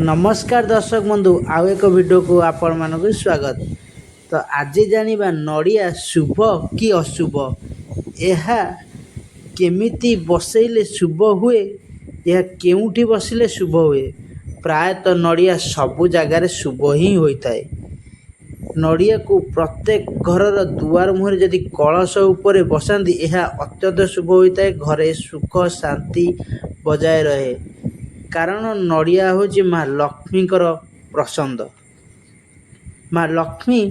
नमस्कार दर्शक बंधु आउ एक वीडियो को आपण मानक स्वागत। तो आज जानिबा नड़िया शुभ कि अशुभ, यह केमिति बसैले शुभ हुए, यह केउठी बसिले शुभ हुए। प्रायतः नड़िया सबु जगार शुभ ही होता है। नड़िया को प्रत्येक घर दुआर मुहर जदि कलश उपरे बसाती यह अत्यंत शुभ होता है। घरे सुख शांति बजाय रहे, कारण नड़िया हूँ माँ लक्ष्मी प्रसंद। माँ लक्ष्मी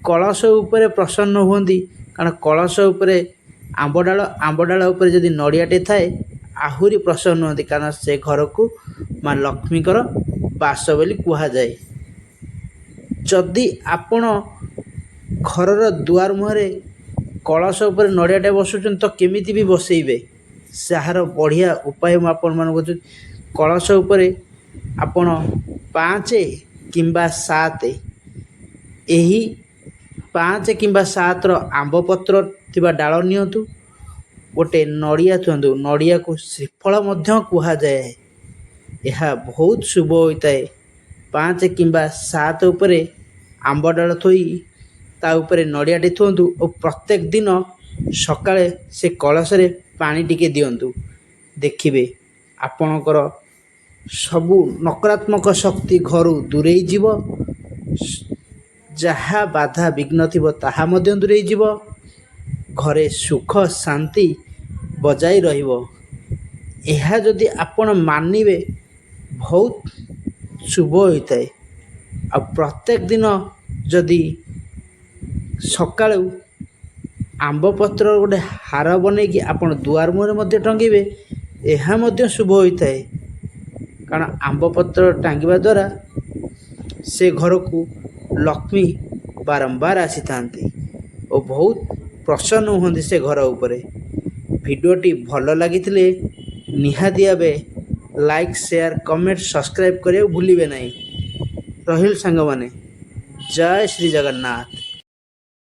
कलश उपरे प्रसन्न हुंदी, कारण कलश उपरे आंबडाल उपरे जदि नड़ियाटे थाए आहुरी प्रसन्न हुंदी, कारण से घर को माँ लक्ष्मी बास बोली कहुए। जदि आपण घर दुआर मुहरे कलश उपरे नड़ियाटे बसुचन तो केमिति भी बसैबे, सार बढ़िया उपाय मुझे कलश उपरे आपण 5 किंबा 7 यही 5 किंबा 7 आंब पत्र थिबा डाल नियंतु, गोटे नड़िया थुंतु। नड़िया को श्रीफल मध्य कहुए, यह बहुत शुभ होता है। 5 किंबा 7 उपरे आंब डाल थोई ता उपरे नड़ियाटे थुंतु और प्रत्येक दिन सकाळे से कलश रे पानी टिके दियंतु। देखिबे आपणकर सबु नकारात्मक शक्ति घर दूरेई जीव, जहा बाधा विघ्न थिबो ताहा मध्य दूरेई जीव, घरे सुख शांति बजाई रहिबो। यह जदि आपण मानिबे बहुत शुभ होता है। आ प्रत्येक दिन जदि सकाळु आंब पत्र गोटे हार बने कि आपण दुआर मुहर मध्य टंगीबे, यह मध्य शुभ होता है। कारण आंब पत्र टांगिबा द्वारा से घर को लक्ष्मी बारंबार आसी थांती और बहुत प्रसन्न होती से घर उपरे। वीडियोटी भल लगी निहाती भावे लाइक शेयर कमेंट सब्सक्राइब करिया भूलिबे नहीं। रहिल सांग माने, जय श्री जगन्नाथ।